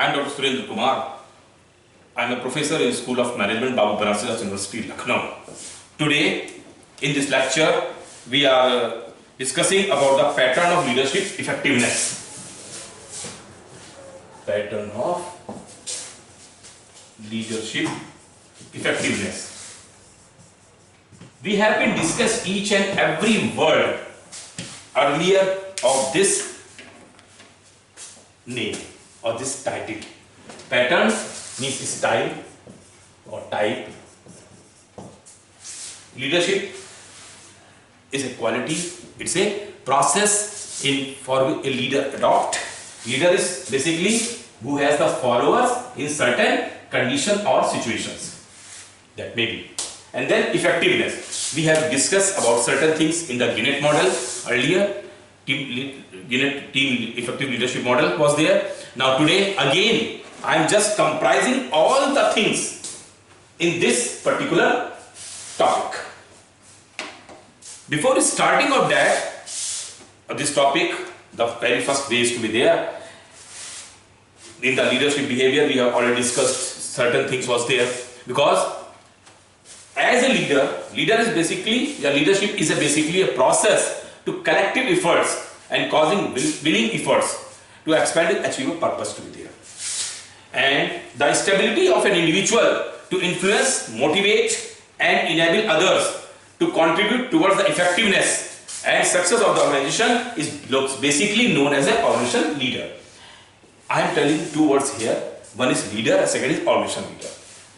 I'm Dr. Surendra Kumar. I'm a professor in School of Management, Babu Banarsi University, Lucknow. Today, in this lecture, we are discussing about the pattern of leadership effectiveness. Pattern of leadership effectiveness. We have been discussed each and every word earlier of this name or this title. Pattern means style or type. Leadership is a quality, it's a process for a leader adopt. Leader is basically who has the followers in certain condition or situations. That may be. And then effectiveness. We have discussed about certain things in the Ginet model earlier. Ginet team effective leadership model was there. Now today again I am just comprising all the things in this particular topic. Before starting of that, this topic, the very first way is to be there. In the leadership behavior, we have already discussed certain things was there. Because as a leadership is basically a process to collective efforts and causing winning efforts to expand and achieve a purpose to be there. And the stability of an individual to influence, motivate and enable others to contribute towards the effectiveness and success of the organization is basically known as an organization leader. I am telling two words here. One is leader and second is organization leader.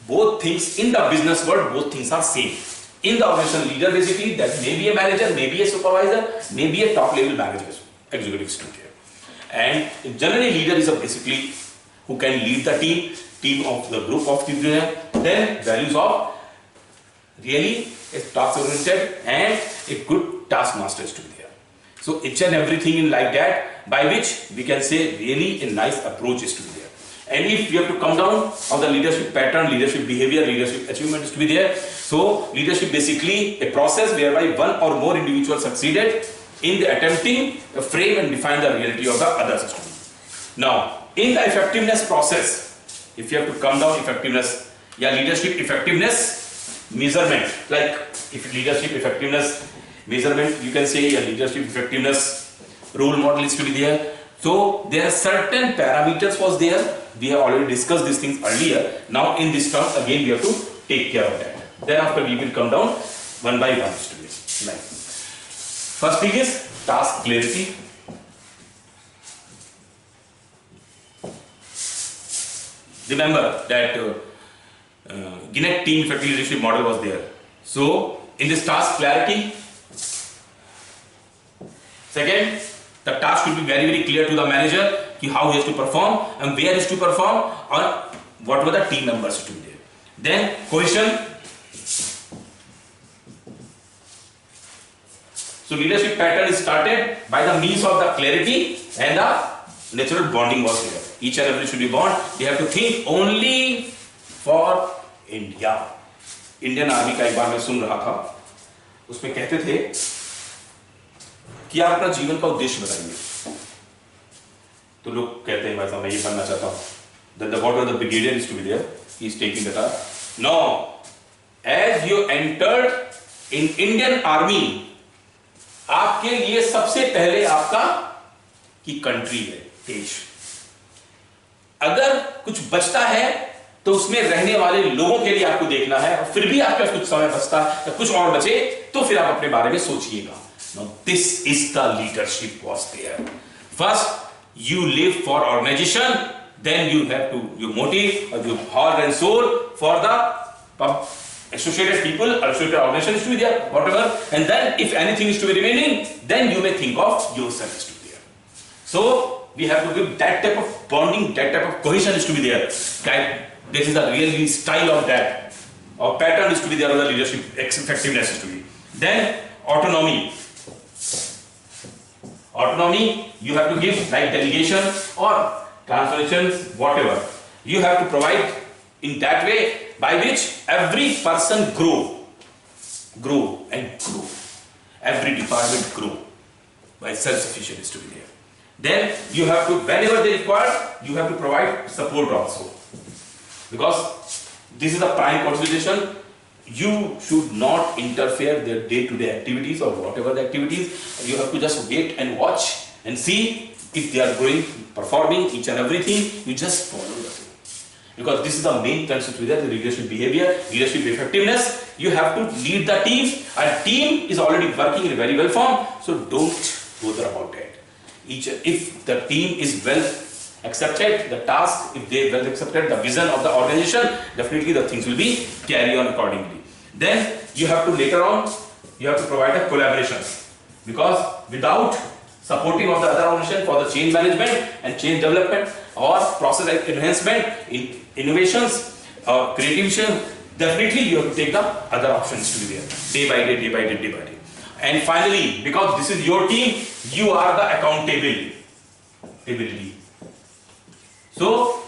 Both things in the business world, both things are same. In the organization leader, basically that may be a manager, may be a supervisor, may be a top level manager, executive student. And generally leader is basically who can lead the team of the group of people. Then values of really a task oriented and a good task master is to be there. So each and everything in like that, by which we can say really a nice approach is to be there. And if you have to come down on the leadership pattern, leadership behavior, leadership achievement is to be there. So leadership basically a process whereby one or more individuals succeeded in the attempting to frame and define the reality of the others. Now, in the effectiveness process, if you have to come down effectiveness, leadership effectiveness measurement, like if leadership effectiveness measurement, you can say a leadership effectiveness role model is to be there. So there are certain parameters was there. We have already discussed these things earlier. Now in this term again we have to take care of that. Thereafter we will come down one by one to be like. First thing is task clarity. Remember that Ginet team effective leadership model was there. So in this task clarity, second, the task should be very clear to the manager how he has to perform and where he has to perform or what were the team members to be there. Then cohesion. So leadership pattern is started by the means of the clarity and the natural bonding was here. Each and every should be bond. They have to think only for India. Indian army का एक बार मैं सुन रहा था, उसमें कहते थे कि आप अपना जीवन का उद्देश्य बताइए. तो लोग कहते हैं भाई साहब मैं ये बनना चाहता हूं. Then what was the brigadier is to be there? He is taking the task. No, as you entered in Indian Army, आपके लिए सबसे पहले आपका की कंट्री है, देश. अगर कुछ बचता है तो उसमें रहने वाले लोगों के लिए आपको देखना है, और फिर भी आपके पास कुछ समय बचता या कुछ और बचे तो फिर आप अपने बारे में सोचिएगा. Now this is the leadership was there. First you live for organization, then you have to your motive or your heart and soul for the associated people, associated organizations to be there, whatever, and then if anything is to be remaining, then you may think of yourself to be there. So we have to give that type of bonding, that type of cohesion is to be there. That this is the real style of that. Or pattern is to be there, or the leadership effectiveness is to be. Then autonomy. Autonomy you have to give like delegation or transformations, whatever. You have to provide in that way by which every person grow and grow. Every department grow by self-sufficient is to be there. Then you have to, whenever they require, you have to provide support also. Because this is a prime consideration. You should not interfere their day-to-day activities or whatever the activities. You have to just wait and watch and see if they are going, performing each and everything. You just follow the thing. Because this is the main concept with the leadership behavior, leadership effectiveness. You have to lead the team, and team is already working in a very well form, so don't bother about that. If the team is well accepted, the task, if they well accepted the vision of the organization, definitely the things will be carry on accordingly. Then you have to later on, you have to provide a collaboration, because without supporting of the other organization for the change management and change development or process enhancement, innovations or creativity, definitely you have to take the other options to be there, day by day, day by day, day by day. And finally, because this is your team, you are the accountability. So,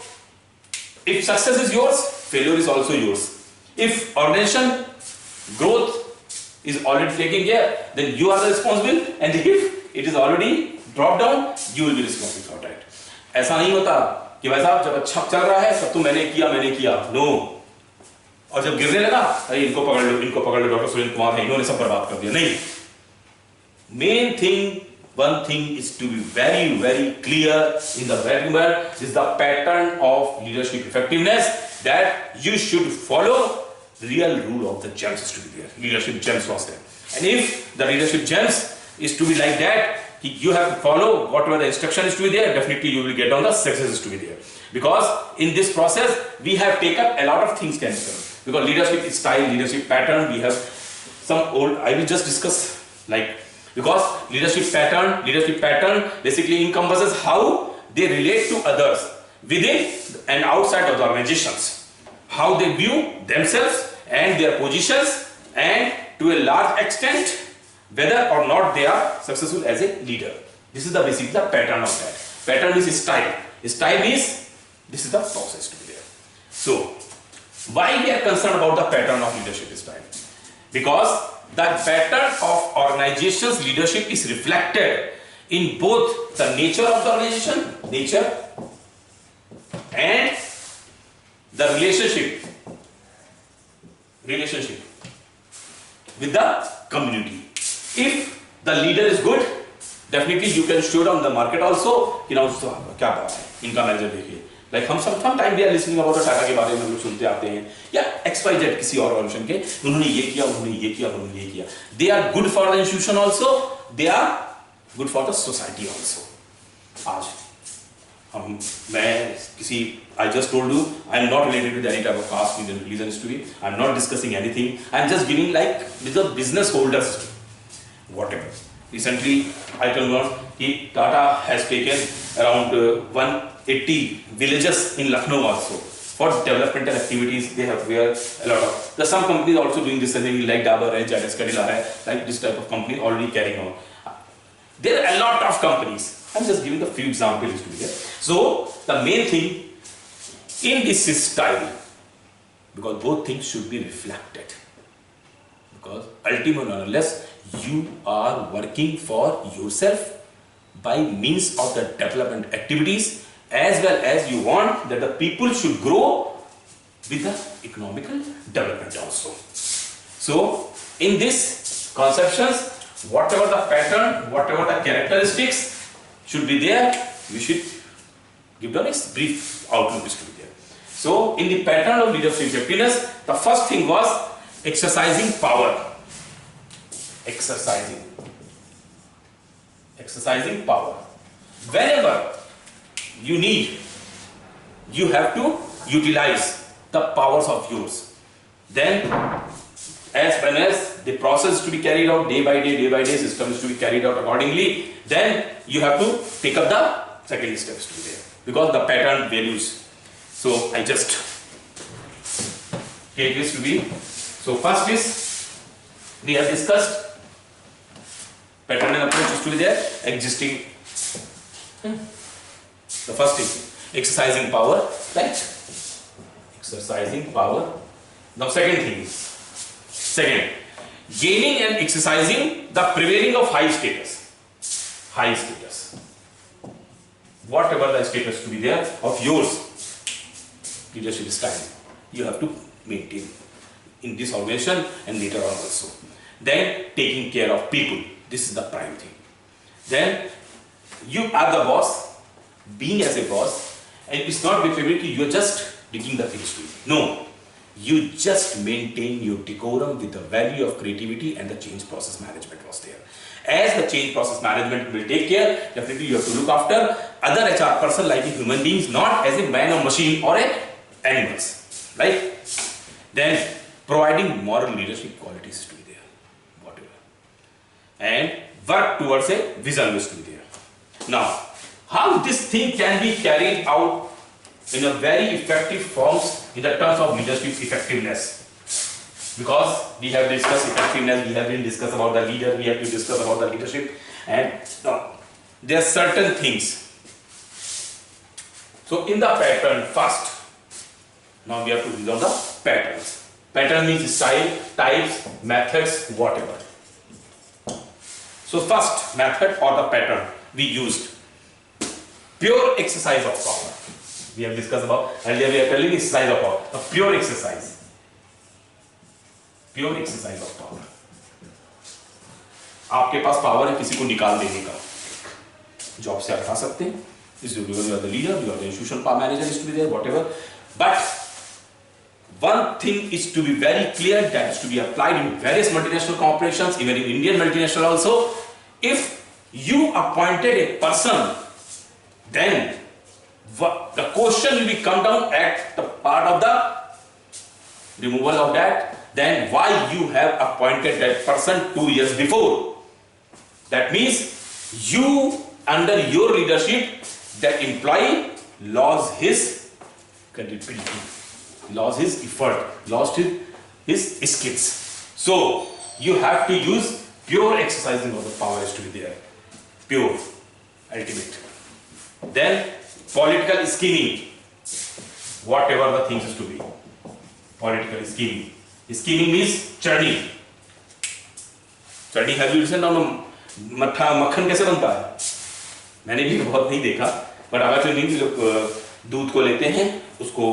if success is yours, failure is also yours. If organization growth is already taken care, then you are the responsible, and if it is already dropped down, you will be responsible for that. ऐसा नहीं होता कि भाई साहब जब अच्छा चल रहा है सब तो मैंने किया, नो. और जब गिरने लगा, अरे इनको पकड़ लो, डॉक्टर सुरेंद्र कुमार है, इन्होंने सब बर्बाद कर दिया. नहीं. Main thing, one thing is to be very, very clear in the remember, this is the pattern of leadership effectiveness, that you should follow the real rule of the gems is to be there. Leadership gems was there. And if the leadership gems is to be like that, you have to follow whatever the instruction is to be there, definitely you will get on the success is to be there. Because in this process, we have taken a lot of things can come. Because leadership style, leadership pattern, we have some old, I will just discuss like, because leadership pattern basically encompasses how they relate to others within and outside of the organizations, how they view themselves and their positions, and to a large extent whether or not they are successful as a leader. This is the basic the pattern of that. Pattern is style. Style means this is the process to be there. So why we are concerned about the pattern of leadership style? Because the pattern of organization's leadership is reflected in both the nature of the organization, and the relationship with the community. If the leader is good, definitely you can show down the market also. You know, क्या बात है, इनका manager देखिए. Like हम sometime we are listening about the Tata के बारे में हम लोग सुनते आते हैं, या XYZ किसी और ऑर्गेनाइजेशन के, उन्होंने ये किया. They are good for the institution also. They are good for the society also. आज I just told you, I am not related with any type of caste, religion history. I am not discussing anything. I am just giving like with the business holders, whatever. Recently, I told you that Tata has taken around 180 villages in Lucknow also for developmental activities. They have where a lot of. There are some companies also doing this thing like Dabur and Jadis Kadila hai, like this type of company already carrying on. There are a lot of companies. I'm just giving a few examples to you. So the main thing in this style, because both things should be reflected. Because ultimately, unless you are working for yourself by means of the development activities, as well as you want that the people should grow with the economical development also. So in this conceptions, whatever the pattern, whatever the characteristics should be there, we should give them a brief outlook is to be there. So in the pattern of leadership effectiveness, the first thing was exercising power. Exercising power. Whenever you need, you have to utilize the powers of yours. Then as well as the process to be carried out day by day, system is to be carried out accordingly, then you have to pick up the second steps to be there. Because the pattern values. So I just take this to be. So first is, we have discussed pattern and approach is to be there, existing. The first thing, exercising power, right? Exercising power. Now second, gaining and exercising the prevailing of high status. whatever the status to be there of yours leadership style, you have to maintain in this organization and later on also. Then taking care of people, this is the prime thing. Then you are the boss, being as a boss, and it's not with ability you are just digging the things to you. No, you just maintain your decorum with the value of creativity, and the change process management was there. As the change process management will take care, definitely you have to look after other HR person like a human beings, not as a man or machine or a animals, right? Then providing moral leadership qualities to be there, whatever, and work towards a vision which to be there. Now, how this thing can be carried out in a very effective forms in the terms of leadership effectiveness? Because we have discussed effectiveness, we have been discussed about the leader, we have to discuss about the leadership, and now there are certain things. So in the pattern first, now we have to resolve the patterns. Pattern means style, types, methods, whatever. So first method or the pattern we used, pure exercise of power. We have discussed about earlier, we are telling exercise of power, a pure exercise. Pure exercise of power. आपके पास power है किसी को निकाल देने का, job से हटा सकते हैं, this is because you are the leader, you are the institutional power manager is to be there, whatever. But one thing is to be very clear, that is to be applied in various multinational corporations, even in Indian multinational also. If you appointed a person, then the question will be come down at the part of the removal of that. Then why you have appointed that person 2 years before? That means you, under your leadership, that employee lost his credibility, lost his effort, lost his skills. So you have to use pure exercising of the power is to be there, pure, ultimate. Then political scheming, whatever the things is to be, political scheming. Scheming means churning. Churning, have you listened on मट्ठा मक्खन कैसे बनता है? मैंने भी बहुत नहीं देखा, बट अगर चर्निंग लोग दूध को लेते हैं, उसको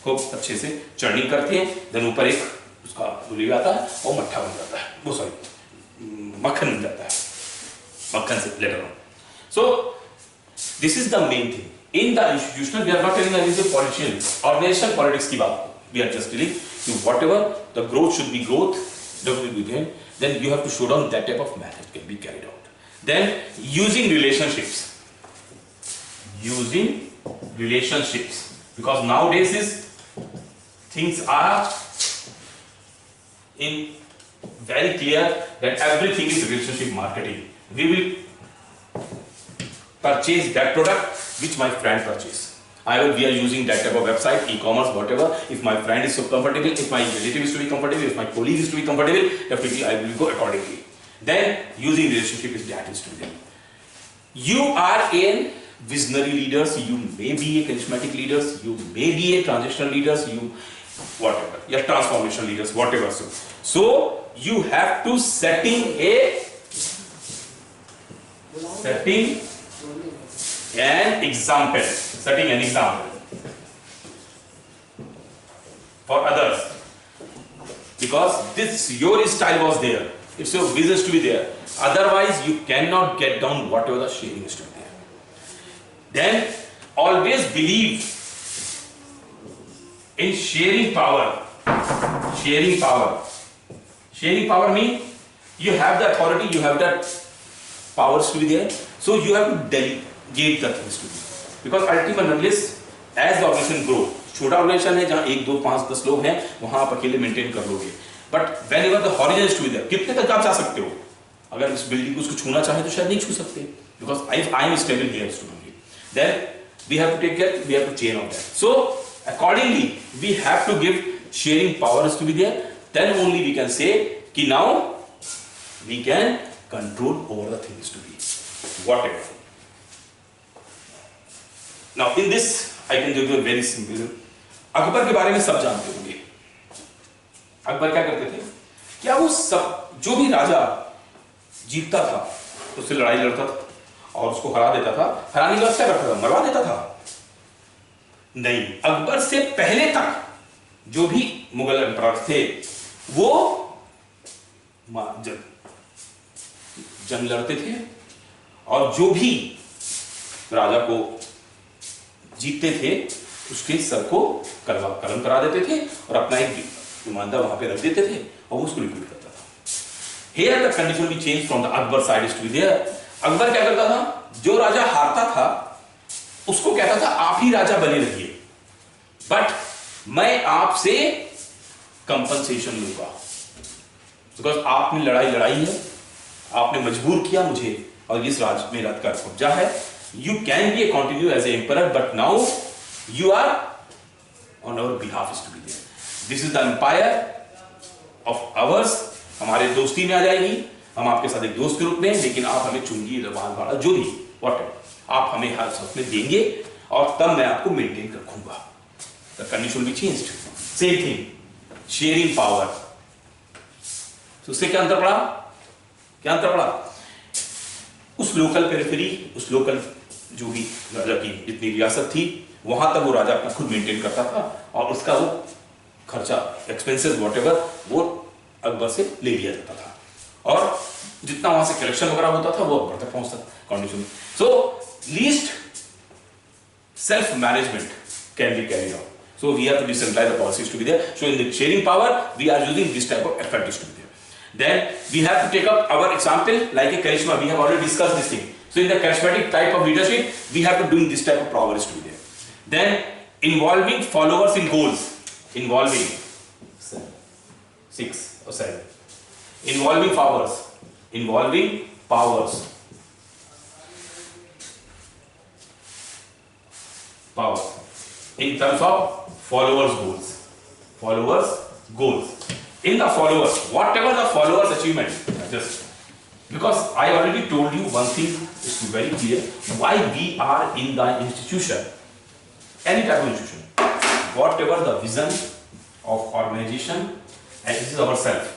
खूब अच्छे से चर्निंग करते हैं, देन ऊपर एक उसका धुली आता है और मट्ठा बन जाता है, वो सॉरी मक्खन बन जाता है, मक्खन से later on. So this is the main thing. In the institutional, we are not telling that this is a politician, organization politics की बात, we are just telling you whatever the growth should be growth, then you have to show down that type of method can be carried out. Then using relationships, because nowadays is things are in very clear that everything is relationship marketing. We will purchase that product which my friend purchased. We are using that type of website, e-commerce, whatever. If my friend is so comfortable, if my relative is to be comfortable, if my colleague is to be comfortable, definitely I will go accordingly. Then using relationship is that is to be. You are a visionary leaders, you may be a charismatic leaders, you may be a transitional leaders, you whatever, your transformation leaders, whatever. So you have to setting an example for others, because this your style was there, it's your business to be there, otherwise you cannot get down whatever the sharing is to be there. Then always believe in sharing power. Sharing power means you have the authority, you have the powers to be there, so you have to delegate the things to be. Because ultimately, as the organization grow, छोटा organisation है जहाँ 1, 2, 5, 10 लोग हैं, वहाँ आप अकेले maintain कर लोगे. But whenever the horizon is to be there, कितने तक आप जा सकते हो? अगर इस बिल्डिंग को उसको छूना चाहे तो शायद नहीं छू सकते. Because I am stable here only. Then we have to take care, we have to chain on that. So accordingly, we have to give sharing powers to be there. Then only we can say कि now we can control over the things to be whatever. Now in this I can give you a very simple. Akbar के बारे में सब जानते होंगे. अकबर क्या करते थे? क्या वो सब जो भी राजा जीतता था उससे लड़ाई लड़ता था और उसको हरा देता था, हराने के बाद क्या करता था, मरवा देता था? नहीं, अकबर से पहले तक जो भी मुगल एम्परर थे वो जंग लड़ते थे और जो भी राजा को जीतते थे उसके सर को कलम करा देते थे और अपना एक नुमाइंदा वहां पे रख देते थे और उसको रिपीट करता था। Here the condition will change from the Akbar side is to be there. Akbar क्या करता था, जो राजा हारता था उसको कहता था आप ही राजा बने रहिए, बट मैं आपसे कंपनसेशन लूंगा, बिकॉज आपने लड़ाई लड़ाई है, आपने मजबूर किया मुझे और इस राज्य में राज का कब्जा है। You can be a continue as a emperor but now you are on our behalf is to be there. This is the empire of ours, हमारे दोस्ती में आ जाएगी, हम आपके साथ एक दोस्त के रूप में, लेकिन आप हमें चुंगी जबान भाड़ा जो भी व्हाट आप हमें हर सब में देंगे और तब मैं आपको मेंटेन रखूंगा। The condition will be changed. Same thing sharing power. तो उससे क्या अंतर पड़ा, क्या अंतर पड़ा? उस लोकल पेरिफेरी, उस लोकल जो भी राजा की जितनी रियासत थी वहां तक वो राजा अपना खुद मेंटेन करता था और उसका वो खर्चा एक्सपेंसेस व्हाटएवर वो अकबर से ले लिया जाता था और जितना वहां से कलेक्शन वगैरह होता था वो अकबर तक पहुंचता था condition. So least self management can be carried out, so we have to decentralize the policies to be there. So in the sharing power we are using this type of effort to be there. Then we have to take up our example like a charisma. We have already discussed this thing. So in the charismatic type of leadership we have to doing this type of powers to be there. Then involving followers in goals, involving 6 or 7 involving powers in terms of followers goals. In the followers, whatever the followers achievement, just because I already told you one thing is very clear, why we are in the institution, any type of institution, whatever the vision of organization, and this is ourselves,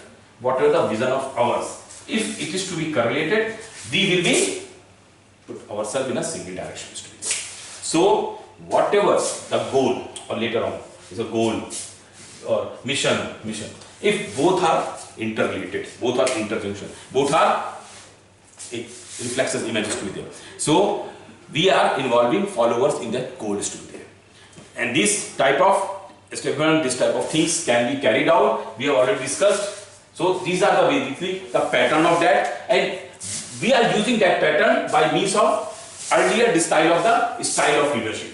whatever the vision of ours, if it is to be correlated, we will be put ourselves in a single direction. So whatever the goal or later on is a goal or mission, if both are interrelated, both are interjunction, both are reflexes images to be there, so we are involving followers in that goal is to be there, and this type of statement, this type of things can be carried out, we have already discussed. So these are the basically the pattern of that, and we are using that pattern by means of earlier this style of leadership.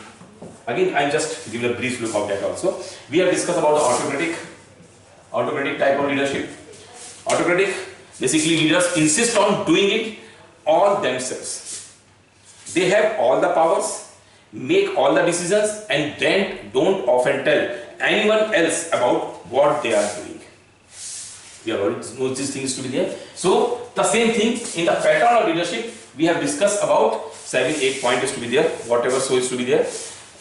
Again, I just give a brief look of that also. We have discussed about the autocratic type of leadership. Autocratic, basically leaders insist on doing it all themselves. They have all the powers, make all the decisions, and then don't often tell anyone else about what they are doing. We have already know these things to be there. So the same thing in the pattern of leadership, we have discussed about 7-8 points is to be there, whatever so is to be there.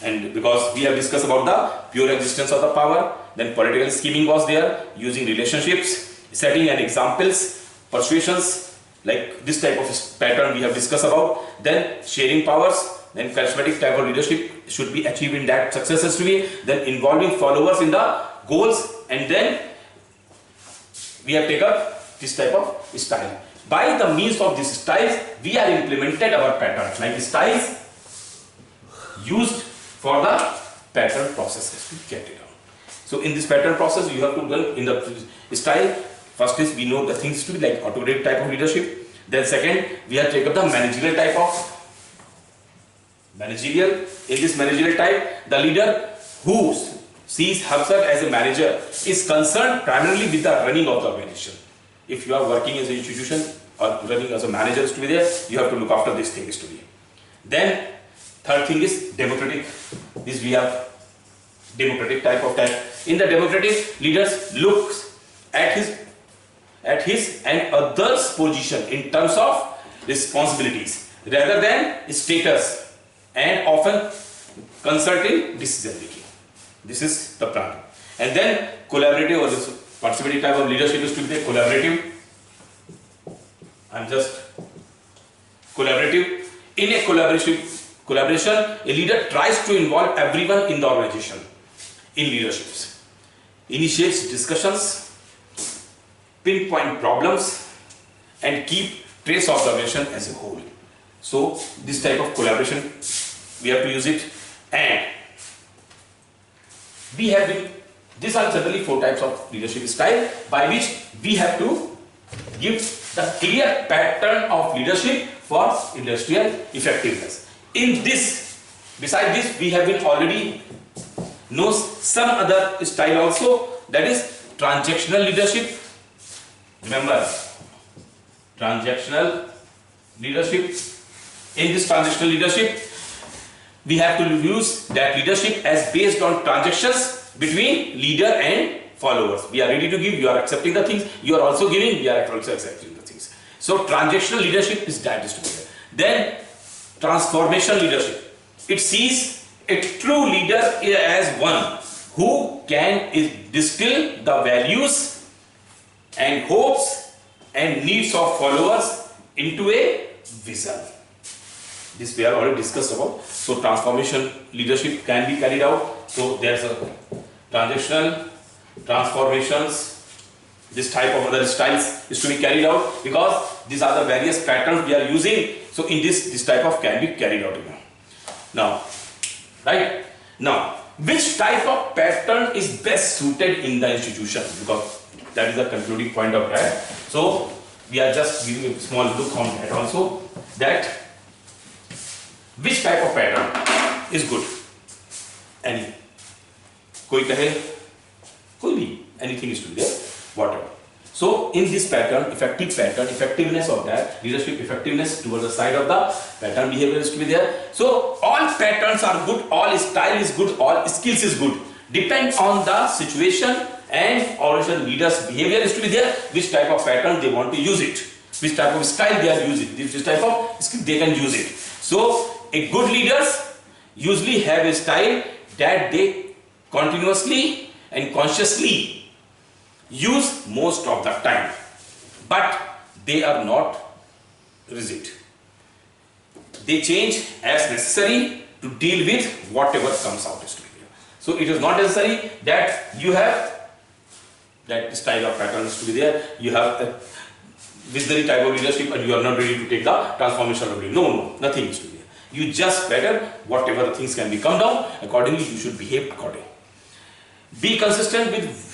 And because we have discussed about the pure existence of the power, then political scheming was there, using relationships, setting and examples, persuasions, like this type of pattern we have discussed about. Then sharing powers, then charismatic type of leadership should be achieved in that success has to be, then involving followers in the goals, and then we have taken this type of style. By the means of this styles, we are implemented our patterns, like styles used for the pattern processes to get it out. So in this pattern process, you have to learn in the style. First is we know the things to be like autocratic type of leadership. Then second, we have taken the managerial type of managerial. In this managerial type, the leader who sees himself as a manager is concerned primarily with the running of the organization. If you are working as an institution or running as a manager is to be there, you have to look after this thing is to be. Then third thing is democratic. This we have democratic type of type. In the democratic, leaders looks at his and others' position in terms of responsibilities rather than status, and often consulting decision making. This is the plan. And then collaborative or this participative type of leadership is to be collaborative. Collaborative In a collaboration, a leader tries to involve everyone in the organization in leaderships, initiates discussions, pinpoint problems, and keep trace of the organization as a whole. So this type of collaboration, we have to use it. And we have been, these are generally 4 types of leadership style by which we have to give the clear pattern of leadership for industrial effectiveness. In this, beside this, we have been already knows some other style also, that is transactional leadership. Remember, transactional leadership. In this transactional leadership, we have to use that leadership as based on transactions between leader and followers. We are ready to give, you are accepting the things, you are also giving, we are also accepting the things. So transactional leadership is that distributed. Then transformational leadership. It sees a true leader as one who can distill the values and hopes and needs of followers into a vision. This we have already discussed about. So transformation leadership can be carried out. So there's a transactional, transformations, this type of other styles is to be carried out because these are the various patterns we are using. So in this type of can be carried out. Now, right? Now, which type of pattern is best suited in the institution? Because that is the concluding point of that. So we are just giving a small look on that also, that which type of pattern is good? Any? कोई कहे, कोई भी, anything is to be there, whatever. So in this pattern, effectiveness of that, leadership effectiveness towards the side of the pattern behavior is to be there. So all patterns are good, all style is good, all skills is good. Depends on the situation and organization leaders behavior is to be there, which type of pattern they want to use it, which type of style they are using, which type of skill they can use it. So a good leaders usually have a style that they continuously and consciously use most of the time, but they are not rigid. They change as necessary to deal with whatever comes out is to be there. So it is not necessary that you have that style of pattern is to be there. You have a visionary type of leadership and you are not ready to take the transformation of leadership. No, nothing is to be there. You just better whatever the things can be come down, accordingly you should behave accordingly. Be consistent with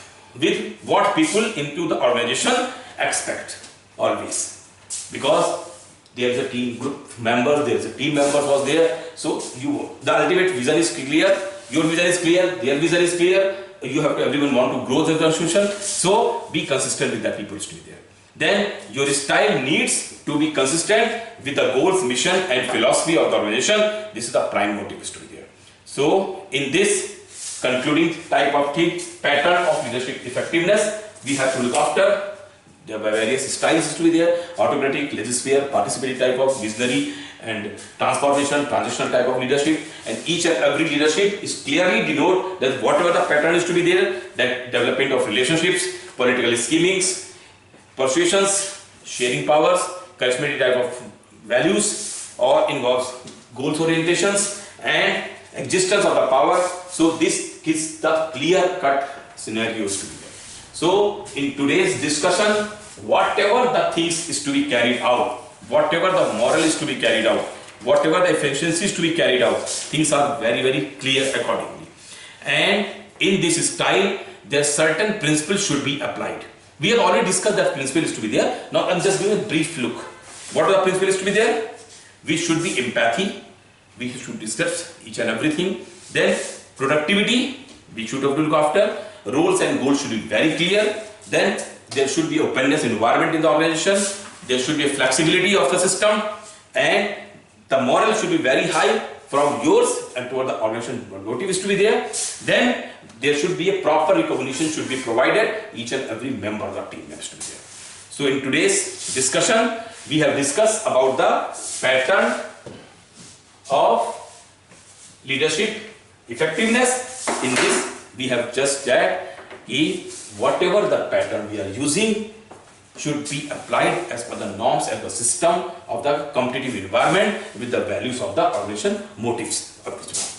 what people into the organization expect always, because there is a team group member, there is a team member was there. So the ultimate vision is clear, your vision is clear, their vision is clear. You have to, everyone want to grow the institution. So be consistent with that people to be there. Then your style needs to be consistent with the goals, mission and philosophy of the organization. This is the prime motive is to be there. So in this concluding type of thing, pattern of leadership effectiveness, we have to look after the various styles to be there: autocratic, laissez-faire, participatory type of visionary and transformation, transitional type of leadership. And each and every leadership is clearly denote that whatever the pattern is to be there, that development of relationships, political schemings, persuasions, sharing powers, charismatic type of values, or involves goals orientations and existence of the power. So this is the clear-cut scenarios to be there. So in today's discussion, whatever the things is to be carried out, whatever the moral is to be carried out, whatever the efficiency is to be carried out, things are very, very clear accordingly. And in this style, there certain principles should be applied. We have already discussed that principle is to be there. Now I'm just giving a brief look. What are the principles to be there? We should be empathy. We should discuss each and everything. Then productivity, we should have to look after. Roles and goals should be very clear. Then there should be openness environment in the organization. There should be a flexibility of the system, and the moral should be very high from yours and toward the organization motive is to be there. Then there should be a proper recognition should be provided each and every member of the team members to be there. So in today's discussion, we have discussed about the pattern of leadership effectiveness. In this, we have just that whatever the pattern we are using, should be applied as per the norms and the system of the competitive environment with the values of the organization motives.